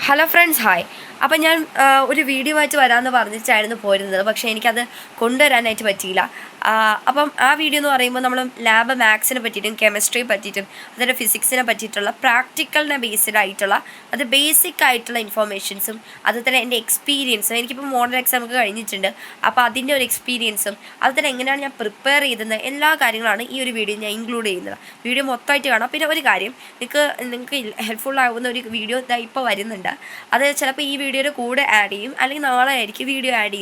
Hello friends, hi. അപ്പം ഞാൻ ഒരു വീഡിയോ ആയിട്ട് വരാമെന്ന് പറഞ്ഞിട്ടായിരുന്നു പോരുന്നത്, പക്ഷേ എനിക്കത് കൊണ്ടുവരാനായിട്ട് പറ്റിയില്ല. അപ്പം ആ വീഡിയോ എന്ന് പറയുമ്പോൾ നമ്മൾ ലാബ് മാത്സിനെ പറ്റിയിട്ടും കെമിസ്ട്രിയെ പറ്റിയിട്ടും അതിൻ്റെ ഫിസിക്സിനെ പറ്റിയിട്ടുള്ള പ്രാക്ടിക്കലിനെ ബേസ്ഡ് ആയിട്ടുള്ള അത് ബേസിക് ആയിട്ടുള്ള ഇൻഫോർമേഷൻസും അതുപോലെ തന്നെ എൻ്റെ എക്സ്പീരിയൻസും എനിക്കിപ്പോൾ മോഡൽ എക്സാം ഒക്കെ കഴിഞ്ഞിട്ടുണ്ട്. അപ്പോൾ അതിൻ്റെ ഒരു എക്സ്പീരിയൻസും അതുപോലെ തന്നെ എങ്ങനെയാണ് ഞാൻ പ്രിപ്പയർ ചെയ്തത് എല്ലാ കാര്യങ്ങളാണ് ഈ ഒരു വീഡിയോ ഞാൻ ഇൻക്ലൂഡ് ചെയ്യുന്നത്. വീഡിയോ മൊത്തമായിട്ട് കാണാം. പിന്നെ ഒരു കാര്യം, നിങ്ങൾക്ക് ഹെൽപ്ഫുൾ ആകുന്ന ഒരു വീഡിയോ ഇപ്പോൾ വരുന്നുണ്ട്. അത് ചിലപ്പോൾ ഈ വീഡിയോയുടെ കൂടെ ആഡ് ചെയ്യും, അല്ലെങ്കിൽ നാളെ ആയിരിക്കും വീഡിയോ ആഡ്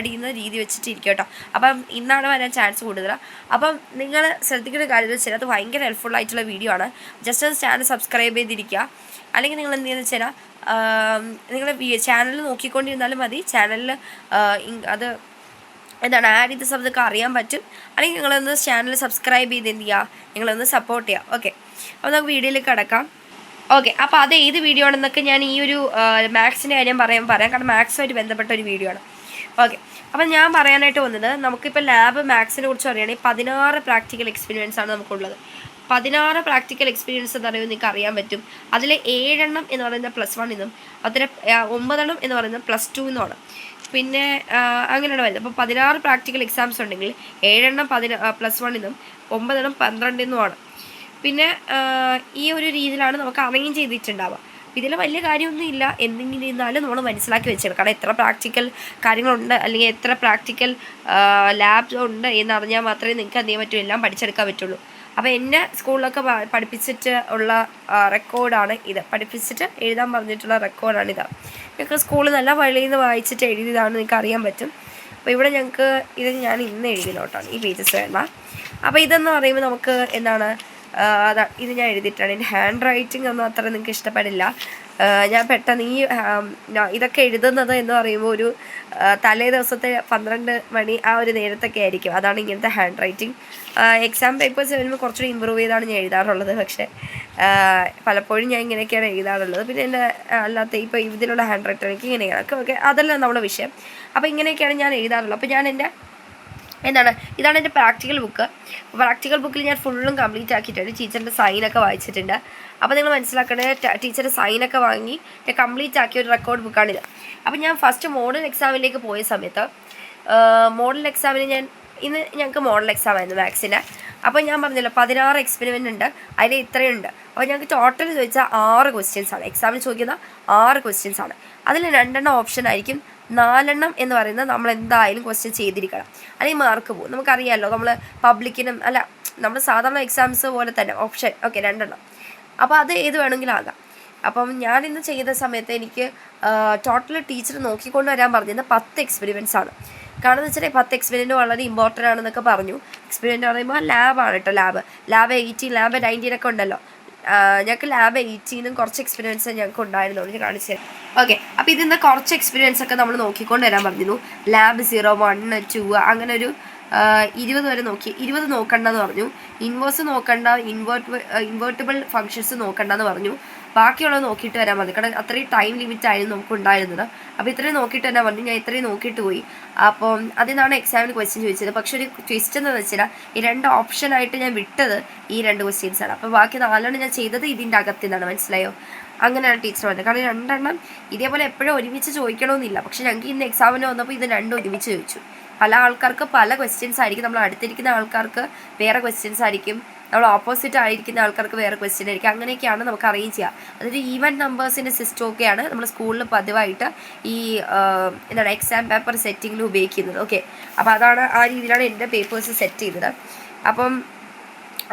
ചെയ്യുന്ന രീതി വെച്ചിട്ടിരിക്കും കേട്ടോ. അപ്പം ഇന്നാണ് വരാൻ ചാൻസ് കൂടുതൽ. അപ്പം നിങ്ങൾ ശ്രദ്ധിക്കുന്ന കാര്യം വെച്ചാൽ അത് ഭയങ്കര ഹെൽപ്ഫുൾ ആയിട്ടുള്ള വീഡിയോ ആണ്. ജസ്റ്റ് ഒന്ന് ചാനൽ സബ്സ്ക്രൈബ് ചെയ്തിരിക്കുക. അല്ലെങ്കിൽ നിങ്ങൾ എന്ത് ചെയ്യുന്നത് വെച്ചാൽ നിങ്ങൾ ചാനൽ നോക്കിക്കൊണ്ടിരുന്നാലും മതി. ചാനലിൽ അത് എന്താണ് ആഡ് ചെയ്ത സമയത്തൊക്കെ അറിയാൻ പറ്റും. അല്ലെങ്കിൽ നിങ്ങളൊന്ന് ചാനൽ സബ്സ്ക്രൈബ് ചെയ്ത് എന്ത് ചെയ്യുക, നിങ്ങളൊന്ന് സപ്പോർട്ട് ചെയ്യുക. ഓക്കെ, അപ്പോൾ നമുക്ക് വീഡിയോയിലേക്ക് കിടക്കാം. ഓക്കെ, അപ്പോൾ അത് ഏത് വീഡിയോ ആണെന്നൊക്കെ ഞാൻ ഈ ഒരു മാത്സിൻ്റെ കാര്യം പറയാം, കാരണം മാത്സുമായിട്ട് ബന്ധപ്പെട്ട ഒരു വീഡിയോ ആണ്. ഓക്കെ, അപ്പം ഞാൻ പറയാനായിട്ട് വന്നത്, നമുക്കിപ്പോൾ ലാബ് മാത്സിനെ കുറിച്ച് പറയുകയാണെങ്കിൽ 16 പ്രാക്ടിക്കൽ എക്സ്പീരിയൻസ് ആണ് നമുക്കുള്ളത്. 16 പ്രാക്ടിക്കൽ എക്സ്പീരിയൻസ് എന്ന് പറയുമ്പോൾ നിങ്ങൾക്ക് അറിയാൻ പറ്റും. അതിൽ 7 എണ്ണം എന്ന് പറയുന്നത് +1 എന്നും അതിന് 9 എണ്ണം എന്ന് പറയുന്നത് +2 എന്നുമാണ്. പിന്നെ അങ്ങനെയാണ് വരുന്നത്. അപ്പോൾ 16 പ്രാക്ടിക്കൽ എക്സാംസ് ഉണ്ടെങ്കിൽ 7 എണ്ണം +1 എന്നും 9 എണ്ണം 12 എന്നുമാണ്. പിന്നെ ഈ ഒരു രീതിയിലാണ് നമുക്ക് അറേഞ്ച് ചെയ്തിട്ടുണ്ടാവുക. ഇതിൽ വലിയ കാര്യമൊന്നും ഇല്ല, എന്തെങ്കിലും ഇരുന്നാലും നമ്മൾ മനസ്സിലാക്കി വെച്ചെടുക്കണം. കാരണം എത്ര പ്രാക്ടിക്കൽ കാര്യങ്ങളുണ്ട്, അല്ലെങ്കിൽ എത്ര പ്രാക്ടിക്കൽ ലാബ്സ് ഉണ്ട് എന്നറിഞ്ഞാൽ മാത്രമേ നിങ്ങൾക്ക് എന്ത് ചെയ്യാൻ പറ്റൂ, എല്ലാം പഠിച്ചെടുക്കാൻ പറ്റുള്ളൂ. അപ്പോൾ എന്നെ സ്കൂളിലൊക്കെ പഠിപ്പിച്ചിട്ട് ഉള്ള റെക്കോർഡാണ് ഇത്, പഠിപ്പിച്ചിട്ട് എഴുതാൻ പറഞ്ഞിട്ടുള്ള റെക്കോർഡാണിത്. നിങ്ങൾക്ക് സ്കൂളിൽ നല്ല വഴിയിൽ നിന്ന് വായിച്ചിട്ട് എഴുതിയതാണ്, നിങ്ങൾക്ക് അറിയാൻ പറ്റും. അപ്പോൾ ഇവിടെ ഞങ്ങൾക്ക് ഇത് ഞാൻ ഇന്ന് എഴുതിനോട്ടാണ് ഈ പേജസ് വേണ്ട. അപ്പോൾ ഇതെന്ന് പറയുമ്പോൾ നമുക്ക് എന്താണ്, ഇത് ഞാൻ എഴുതിയിട്ടാണ്. എൻ്റെ ഹാൻഡ് റൈറ്റിംഗ് ഒന്നും അത്ര നിങ്ങൾക്ക് ഇഷ്ടപ്പെടില്ല. ഞാൻ പെട്ടെന്ന് ഇതൊക്കെ എഴുതുന്നത് എന്ന് പറയുമ്പോൾ ഒരു തലേ ദിവസത്തെ 12 മണി ആ ഒരു നേരത്തൊക്കെ ആയിരിക്കും. അതാണ് ഇങ്ങനത്തെ ഹാൻഡ് റൈറ്റിംഗ്. എക്സാം പേപ്പേഴ്സ് വരുമ്പോൾ കുറച്ചുകൂടി ഇമ്പ്രൂവ് ചെയ്താണ് ഞാൻ എഴുതാറുള്ളത്. പക്ഷേ പലപ്പോഴും ഞാൻ ഇങ്ങനെയൊക്കെയാണ് എഴുതാറുള്ളത്. പിന്നെ എൻ്റെ അല്ലാത്ത ഇപ്പോൾ ഇതിലുള്ള ഹാൻഡ് റൈറ്റിംഗ് എനിക്ക് ഇങ്ങനെയാണ്. ഓക്കെ, അതല്ല നമ്മുടെ വിഷയം. അപ്പോൾ ഇങ്ങനെയൊക്കെയാണ് ഞാൻ എഴുതാറുള്ളത്. അപ്പോൾ ഞാൻ ഇതാണ് എൻ്റെ പ്രാക്ടിക്കൽ ബുക്ക്. പ്രാക്ടിക്കൽ ബുക്കിൽ ഞാൻ ഫുള്ളും കംപ്ലീറ്റ് ആക്കിയിട്ടുണ്ട്. ടീച്ചറിൻ്റെ സൈനൊക്കെ വായിച്ചിട്ടുണ്ട്. അപ്പോൾ നിങ്ങൾ മനസ്സിലാക്കേണ്ടത്, ടീച്ചറുടെ സൈനൊക്കെ വാങ്ങി ഞാൻ കംപ്ലീറ്റ് ആക്കിയ ഒരു റെക്കോർഡ് ബുക്കാണിത്. അപ്പോൾ ഞാൻ ഫസ്റ്റ് മോഡൽ എക്സാമിലേക്ക് പോയ സമയത്ത് മോഡൽ എക്സാമിന് ഇന്ന് ഞങ്ങൾക്ക് മോഡൽ എക്സാം ആയിരുന്നു മാത്സിൻ്റെ. അപ്പോൾ ഞാൻ പറഞ്ഞല്ലോ 16 എക്സ്പെരിമെൻ്റ് ഉണ്ട്, അതിൽ ഇത്രയുണ്ട്. അപ്പോൾ ഞങ്ങൾക്ക് ടോട്ടൽ ചോദിച്ചാൽ 6 ക്വസ്റ്റ്യൻസ് ആണ്. എക്സാമിന് ചോദിക്കുന്ന 6 ക്വസ്റ്റ്യൻസ് ആണ്. അതിൽ 2 എണ്ണം ഓപ്ഷൻ ആയിരിക്കും, 4 എണ്ണം എന്ന് പറയുന്നത് നമ്മൾ എന്തായാലും ക്വസ്റ്റ്യൻ ചെയ്തിരിക്കണം, അല്ലെങ്കിൽ മാർക്ക് പോകും. നമുക്കറിയാമല്ലോ, നമ്മൾ പബ്ലിക്കിനും അല്ല, നമ്മൾ സാധാരണ എക്സാംസ് പോലെ തന്നെ ഓപ്ഷൻ. ഓക്കെ, 2 എണ്ണം. അപ്പോൾ അത് ഏത് വേണമെങ്കിലും ആകാം. അപ്പം ഞാനിന്ന് ചെയ്ത സമയത്ത് എനിക്ക് ടോട്ടൽ ടീച്ചർ നോക്കിക്കൊണ്ട് വരാൻ പറഞ്ഞത് 10 എക്സ്പെരിമെൻറ്റ്സ് ആണ്. കാരണം എന്ന് വെച്ചാൽ 10 എക്സ്പെരിമെൻറ്റ് വളരെ ഇമ്പോർട്ടൻ്റ് ആണെന്നൊക്കെ പറഞ്ഞു. എക്സ്പെരിമെൻറ്റ് പറയുമ്പോൾ ലാബാണ് കേട്ടോ. ലാബ് 18, ലാബ് 19 ഒക്കെ ഉണ്ടല്ലോ. ഞങ്ങൾക്ക് ലാബ് 18 കുറച്ച് എക്സ്പീരിയൻസ് ഞങ്ങൾക്ക് ഉണ്ടായിരുന്നു, ഞാൻ കാണിച്ചു തരാം. ഓക്കെ, അപ്പോൾ ഇതിൽ നിന്ന് കുറച്ച് എക്സ്പീരിയൻസ് ഒക്കെ നമ്മൾ നോക്കിക്കൊണ്ട് വരാൻ പറഞ്ഞിരുന്നു. ലാബ് 0, 1, 2 അങ്ങനെ ഒരു 20 വരെ 20 നോക്കണ്ടെന്ന് പറഞ്ഞു. ഇൻവേഴ്സ് നോക്കണ്ട, ഇൻവേർട്ടിബിൾ ഫങ്ഷൻസ് നോക്കണ്ടെന്ന് പറഞ്ഞു. ബാക്കിയുള്ളത് നോക്കിയിട്ട് വരാൻ മതി. കാരണം അത്രയും ടൈം ലിമിറ്റ് ആയിരുന്നു നമുക്ക് ഉണ്ടായിരുന്നത്. അപ്പോൾ ഇത്രയും നോക്കിയിട്ട് തന്നെ പറഞ്ഞു. ഞാൻ ഇത്രയും നോക്കിയിട്ട് പോയി. അപ്പം അതിനാണ് എക്സാമിന് ക്വസ്റ്റ്യൻ ചോദിച്ചത്. പക്ഷെ ഒരു ട്വിസ്റ്റ് എന്താണെന്ന് വെച്ചാൽ ഈ 2 ഓപ്ഷനായിട്ട് ഞാൻ വിട്ടത് ഈ 2 ക്വസ്റ്റ്യൻസാണ്. അപ്പോൾ ബാക്കി 4 ഞാൻ ചെയ്തത് ഇതിൻ്റെ അകത്തുനിന്നാണ്. മനസ്സിലായോ? അങ്ങനെയാണ് ടീച്ചർ പറഞ്ഞത്. കാരണം 2 എണ്ണം ഇതേപോലെ എപ്പോഴും ഒരുമിച്ച് ചോദിക്കണമെന്നില്ല. പക്ഷെ ഞങ്ങൾക്ക് ഇന്ന് എക്സാമിന് വന്നപ്പോൾ ഇത് 2 ഒരുമിച്ച് ചോദിച്ചു. പല ആൾക്കാർക്ക് പല ക്വസ്റ്റ്യൻസ് ആയിരിക്കും. നമ്മൾ അടുത്തിരിക്കുന്ന ആൾക്കാർക്ക് വേറെ ക്വസ്റ്റ്യൻസ് ആയിരിക്കും, നമ്മൾ ഓപ്പോസിറ്റ് ആയിരിക്കുന്ന ആൾക്കാർക്ക് വേറെ ക്വസ്റ്റ്യൻ ആയിരിക്കും. അങ്ങനെയൊക്കെയാണ് നമുക്ക് അറേഞ്ച് ചെയ്യുക. അതൊരു ഈവൻ നമ്പേഴ്സിൻ്റെ സിസ്റ്റം ഒക്കെയാണ് നമ്മൾ സ്കൂളിൽ പതിവായിട്ട് ഈ എക്സാം പേപ്പർ സെറ്റിങ്ങിൽ ഉപയോഗിക്കുന്നത്. ഓക്കെ, അപ്പോൾ അതാണ് ആ രീതിയിലാണ് എൻ്റെ പേപ്പേഴ്സ് സെറ്റ് ചെയ്തത്.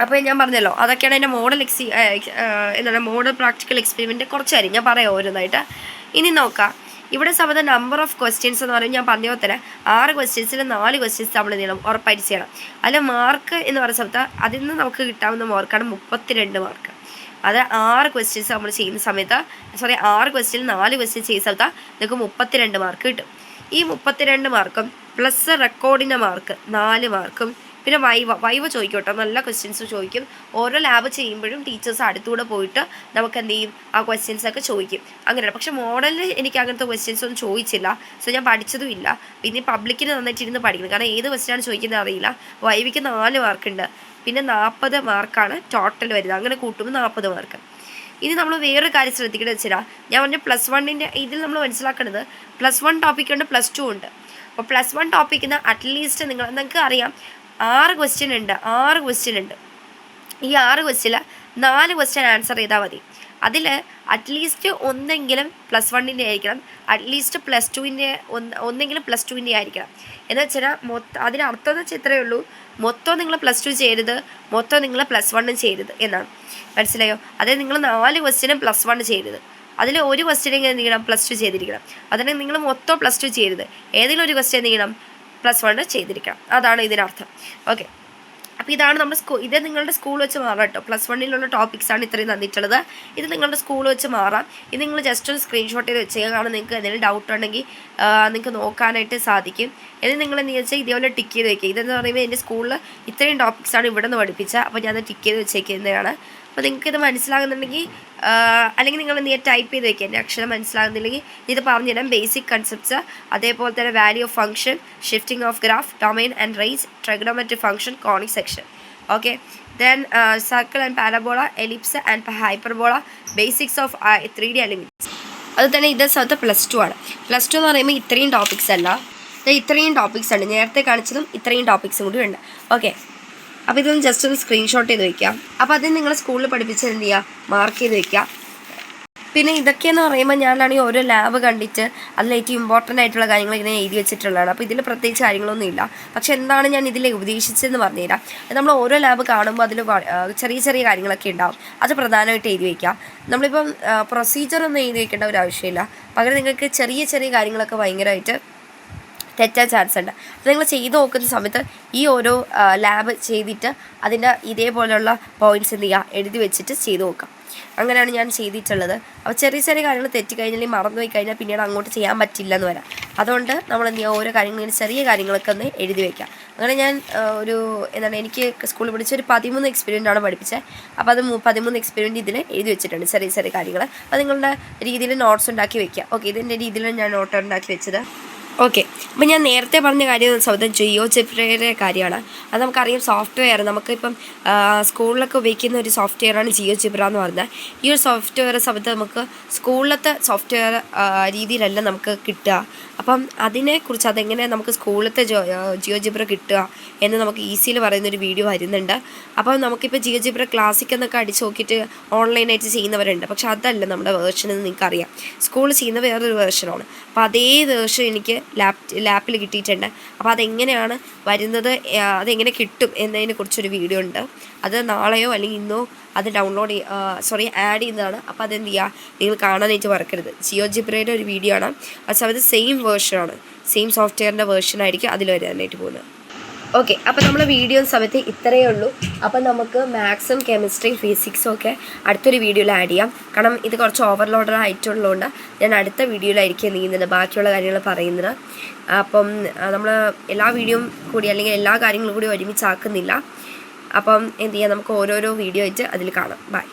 അപ്പോൾ ഞാൻ പറഞ്ഞല്ലോ, അതൊക്കെയാണ് എൻ്റെ മോഡൽ പ്രാക്ടിക്കൽ എക്സ്പെരിമെൻറ്റ്. കുറച്ച് കാര്യം ഞാൻ പറയാം ഓരോന്നായിട്ട്. ഇനി നോക്കാം. ഇവിടെ സമയത്ത് നമ്പർ ഓഫ് ക്വസ്റ്റ്യൻസ് എന്ന് പറയുമ്പോൾ ഞാൻ പറഞ്ഞ പോലെ തന്നെ 6 ക്വസ്റ്റ്യൻസിൽ 4 ക്വസ്റ്റ്യൻസ് നമ്മൾ ചെയ്യണം, ഉറപ്പായിട്ട് ചെയ്യണം. അതിൽ മാർക്ക് എന്ന് പറയുന്ന സമയത്ത് അതിൽ നിന്ന് നമുക്ക് കിട്ടാവുന്ന മാർക്കാണ് 32 മാർക്ക്. അത് 6 ക്വസ്റ്റ്യൻസ് നമ്മൾ ചെയ്യുന്ന സമയത്ത് 6 ക്വസ്റ്റ്യനിൽ 4 ക്വസ്റ്റ്യൻ ചെയ്യുന്ന സമയത്ത് നിങ്ങൾക്ക് 32 മാർക്ക് കിട്ടും. ഈ 32 മാർക്കും പ്ലസ് റെക്കോർഡിൻ്റെ മാർക്ക് 4 മാർക്കും, പിന്നെ വൈവ ചോദിക്കും കേട്ടോ. നല്ല ക്വസ്റ്റ്യൻസ് ചോദിക്കും. ഓരോ ലാബ് ചെയ്യുമ്പോഴും ടീച്ചേഴ്സ് അടുത്തൂടെ പോയിട്ട് നമുക്ക് എന്ത് ചെയ്യും, ആ ക്വസ്റ്റ്യൻസൊക്കെ ചോദിക്കും. അങ്ങനെയാണ്. പക്ഷെ മോഡലിൽ എനിക്ക് അങ്ങനത്തെ ക്വസ്റ്റ്യൻസ് ഒന്നും ചോദിച്ചില്ല. സോ ഞാൻ പഠിച്ചതും ഇല്ല. പിന്നെ പബ്ലിക്കിന് നന്നായിട്ടിരുന്ന് പഠിക്കണം. കാരണം ഏത് ക്വസ്റ്റ്യനാണ് ചോദിക്കുന്നത് അറിയില്ല. വൈവിക്ക് 4 മാർക്കുണ്ട്. പിന്നെ 40 മാർക്കാണ് ടോട്ടൽ വരുന്നത്. അങ്ങനെ കൂട്ടുമ്പോൾ 40 മാർക്ക്. ഇനി നമ്മൾ വേറൊരു കാര്യം ശ്രദ്ധിക്കേണ്ടത് വെച്ചാൽ ഞാൻ പറഞ്ഞ +1 ഇതിൽ നമ്മൾ മനസ്സിലാക്കേണ്ടത് +1 ടോപ്പിക് ഉണ്ട്, +2 ഉണ്ട്. അപ്പോൾ +1 ടോപ്പിക്കിന് അറ്റ്ലീസ്റ്റ് നിങ്ങൾക്ക് അറിയാം 6 ക്വസ്റ്റ്യൻ ഉണ്ട്. ഈ 6 ക്വസ്റ്റ്യനിൽ 4 ക്വസ്റ്റ്യൻ ആൻസർ ചെയ്താൽ മതി. അതിൽ അറ്റ്ലീസ്റ്റ് ഒന്നെങ്കിലും +1 ആയിരിക്കണം, അറ്റ്ലീസ്റ്റ് +2 ഒന്നെങ്കിലും +2 ആയിരിക്കണം. എന്ന് വെച്ചാൽ അതിനർത്ഥം എന്ന് വെച്ചാൽ ഇത്രയേ ഉള്ളൂ, മൊത്തം നിങ്ങൾ +2 ചെയ്യരുത്, മൊത്തം നിങ്ങൾ +1 ചെയ്യരുത് എന്നാണ്. മനസ്സിലായോ? അതായത് നിങ്ങൾ 4 ക്വസ്റ്റ്യനും +1 ചെയ്യരുത്, അതിൽ ഒരു ക്വസ്റ്റ്യനെങ്കിലും എന്ത് ചെയ്യണം, +2 ചെയ്തിരിക്കണം. അതിന് നിങ്ങൾ മൊത്തം +2 ചെയ്യരുത്, ഏതെങ്കിലും ഒരു ക്വസ്റ്റ്യൻ എന്ത് ചെയ്യണം, +1 ചെയ്തിരിക്കണം. അതാണ് ഇതിനർത്ഥം. ഓക്കെ, അപ്പോൾ ഇതാണ് നമ്മുടെ ഇത് നിങ്ങളുടെ സ്കൂൾ വെച്ച് മാറാം കേട്ടോ. +1 ടോപ്പിക്സാണ് ഇത്രയും തന്നിട്ടുള്ളത്. ഇത് നിങ്ങളുടെ സ്കൂൾ വെച്ച് മാറാം. ഇത് നിങ്ങൾ ജസ്റ്റ് ഒരു സ്ക്രീൻഷോട്ട് ചെയ്ത് വെച്ചേക്കുക. കാരണം നിങ്ങൾക്ക് എന്തെങ്കിലും ഡൗട്ട് ഉണ്ടെങ്കിൽ നിങ്ങൾക്ക് നോക്കാനായിട്ട് സാധിക്കും. എന്നിട്ട് നിങ്ങൾ എന്ത് വെച്ചാൽ ഇതേപോലെ ടിക്ക് ചെയ്ത് വെക്കുക. ഇതെന്ന് പറയുമ്പോൾ എൻ്റെ സ്കൂളിൽ ഇത്രയും ടോപ്പിക്സാണ് ഇവിടെ നിന്ന് പഠിപ്പിച്ചത്, അപ്പോൾ ഞാൻ ടിക്ക് ചെയ്ത് വെച്ചേക്കുന്നതാണ്. അപ്പോൾ നിങ്ങൾക്ക് ഇത് മനസ്സിലാകുന്നുണ്ടെങ്കിൽ അല്ലെങ്കിൽ നിങ്ങൾ എന്ത് ചെയ്യുക, ടൈപ്പ് ചെയ്ത് വെക്കുക. എൻ്റെ അക്ഷരം മനസ്സിലാകുന്നില്ലെങ്കിൽ ഇത് പറഞ്ഞുതരാം. ബേസിക് കൺസെപ്റ്റ്സ്, അതേപോലെ തന്നെ value of function, shifting of graph, domain and range, trigonometric function, conic section. Okay, then circle and parabola, ellipse and hyperbola, basics of 3D elements. അത് തന്നെ ഇത് സ്ഥലത്ത് +2 ആണ്. +2 എന്ന് പറയുമ്പോൾ ഇത്രയും ടോപ്പിക്സ് അല്ല, ഇത്രയും ടോപ്പിക്സ് ഉണ്ട്. നേരത്തെ കാണിച്ചതും ഇത്രയും ടോപ്പിക്സും കൂടി ഉണ്ട്. ഓക്കെ, അപ്പോൾ ഇതൊന്ന് ജസ്റ്റ് ഒന്ന് സ്ക്രീൻഷോട്ട് ചെയ്ത് വയ്ക്കാം. അപ്പോൾ അത് നിങ്ങൾ സ്കൂളിൽ പഠിപ്പിച്ച് എന്ത് ചെയ്യുക, മാർക്ക് ചെയ്ത് വയ്ക്കുക. പിന്നെ ഇതൊക്കെയെന്ന് പറയുമ്പോൾ ഞാനാണെങ്കിൽ ഓരോ ലാബ് കണ്ടിട്ട് അതിൽ ഏറ്റവും ഇമ്പോർട്ടൻ്റ് ആയിട്ടുള്ള കാര്യങ്ങൾ ഇങ്ങനെ എഴുതി വെച്ചിട്ടുള്ളതാണ്. അപ്പോൾ ഇതിൽ പ്രത്യേകിച്ച് കാര്യങ്ങളൊന്നും ഇല്ല. പക്ഷെ എന്താണ് ഞാൻ ഇതിൽ ഉപദേശിച്ചതെന്ന് പറഞ്ഞുതരാം. നമ്മൾ ഓരോ ലാബ് കാണുമ്പോൾ അതിൽ ചെറിയ ചെറിയ കാര്യങ്ങളൊക്കെ ഉണ്ടാവും, അത് പ്രധാനമായിട്ട് എഴുതി വയ്ക്കാം. നമ്മളിപ്പം പ്രൊസീജിയറൊന്നും എഴുതി വയ്ക്കേണ്ട ഒരു ആവശ്യമില്ല. പകരം നിങ്ങൾക്ക് ചെറിയ ചെറിയ കാര്യങ്ങളൊക്കെ ഭയങ്കരമായിട്ട് തെറ്റാൻ ചാൻസ് ഉണ്ട്. അപ്പോൾ നിങ്ങൾ ചെയ്ത് നോക്കുന്ന സമയത്ത് ഈ ഓരോ ലാബ് ചെയ്തിട്ട് അതിൻ്റെ ഇതേപോലെയുള്ള പോയിൻറ്റ്സ് എന്ത് ചെയ്യുക, എഴുതി വെച്ചിട്ട് ചെയ്ത് നോക്കാം. അങ്ങനെയാണ് ഞാൻ ചെയ്തിട്ടുള്ളത്. അപ്പോൾ ചെറിയ ചെറിയ കാര്യങ്ങൾ തെറ്റിക്കഴിഞ്ഞാൽ മറന്നുപോയി കഴിഞ്ഞാൽ പിന്നീട് അങ്ങോട്ട് ചെയ്യാൻ പറ്റില്ല എന്ന് വരാം. അതുകൊണ്ട് നമ്മൾ എന്ത് ചെയ്യുക, ഓരോ കാര്യങ്ങളും ചെറിയ കാര്യങ്ങളൊക്കെ ഒന്ന് എഴുതി വയ്ക്കാം. അങ്ങനെ ഞാൻ എനിക്ക് സ്കൂളിൽ പഠിച്ച ഒരു 13 എക്സ്പീരിയൻ്റ് ആണ് പഠിപ്പിച്ചത്. അപ്പോൾ അത് 13 എക്സ്പീരിയൻ്റ് ഇതിൽ എഴുതി വെച്ചിട്ടുണ്ട്, ചെറിയ ചെറിയ കാര്യങ്ങൾ. അത് നിങ്ങളുടെ രീതിയിൽ നോട്ട്സ് ഉണ്ടാക്കി വയ്ക്കുക. ഓക്കെ, ഇതിൻ്റെ രീതിയിലാണ് ഞാൻ നോട്ട് ഉണ്ടാക്കി വെച്ചത്. ഓക്കെ, അപ്പോൾ ഞാൻ നേരത്തെ പറഞ്ഞ കാര്യം ജിയോജിബ്രയുടെ കാര്യമാണ്. അത് നമുക്കറിയാം, സോഫ്റ്റ്വെയർ നമുക്കിപ്പം സ്കൂളിലൊക്കെ ഉപയോഗിക്കുന്ന ഒരു സോഫ്റ്റ്വെയറാണ് ജിയോജിബ്ര എന്ന് പറഞ്ഞാൽ. ഈ ഒരു സോഫ്റ്റ്വെയർ സമയത്ത് നമുക്ക് സ്കൂളിലത്തെ സോഫ്റ്റ്വെയർ രീതിയിലല്ല നമുക്ക് കിട്ടുക. അപ്പം അതിനെക്കുറിച്ച് അതെങ്ങനെ നമുക്ക് സ്കൂളിലത്തെ ജിയോജിബ്ര കിട്ടുക എന്ന് നമുക്ക് ഈസിയിൽ പറയുന്നൊരു വീഡിയോ വരുന്നുണ്ട്. അപ്പം നമുക്കിപ്പോൾ ജിയോജിബ്ര ക്ലാസിക് എന്നൊക്കെ അടിച്ച് നോക്കിയിട്ട് ഓൺലൈനായിട്ട് ചെയ്യുന്നവരുണ്ട്. പക്ഷെ അതല്ല നമ്മുടെ വേർഷൻ എന്ന് നിങ്ങൾക്കറിയാം. സ്കൂളിൽ ചെയ്യുന്ന വേറൊരു വേർഷനാണ്. അപ്പോൾ അതേ വേർഷൻ എനിക്ക് ലാപ്പിൽ കിട്ടിയിട്ടുണ്ട്. അപ്പോൾ അതെങ്ങനെയാണ് വരുന്നത്, അതെങ്ങനെ കിട്ടും എന്നതിനെക്കുറിച്ചൊരു വീഡിയോ ഉണ്ട്. അത് നാളെയോ അല്ലെങ്കിൽ ഇന്നോ അത് ആഡ് ചെയ്യുന്നതാണ്. അപ്പോൾ അതെന്ത് ചെയ്യുക, നിങ്ങൾ കാണാനായിട്ട് മറക്കരുത്. ജിയോജിബ്രയുടെ ഒരു വീഡിയോ ആണ്. ആ സമയത്ത് സെയിം വേർഷനാണ്, സെയിം സോഫ്റ്റ്വെയറിൻ്റെ വേർഷനായിരിക്കും അതിൽ വരാനായിട്ട് പോകുന്നത്. ഓക്കെ, അപ്പോൾ നമ്മൾ വീഡിയോ സമയത്ത് ഇത്രയേ ഉള്ളൂ. അപ്പം നമുക്ക് മാത്സും കെമിസ്ട്രിയും ഫിസിക്സും ഒക്കെ അടുത്തൊരു വീഡിയോയിൽ ആഡ് ചെയ്യാം. കാരണം ഇത് കുറച്ച് ഓവർലോഡഡ് ആയിട്ടുള്ളതുകൊണ്ട് ഞാൻ അടുത്ത വീഡിയോയിലായിരിക്കും നീങ്ങുന്നത്, ബാക്കിയുള്ള കാര്യങ്ങൾ പറയുന്നത്. അപ്പം നമ്മൾ എല്ലാ വീഡിയോയും കൂടി അല്ലെങ്കിൽ എല്ലാ കാര്യങ്ങളും കൂടി ഒരുമിച്ചാക്കുന്നില്ല. അപ്പം എന്ത് ചെയ്യാം, നമുക്ക് ഓരോരോ വീഡിയോ ആയിട്ട് അതിൽ കാണാം. ബൈ.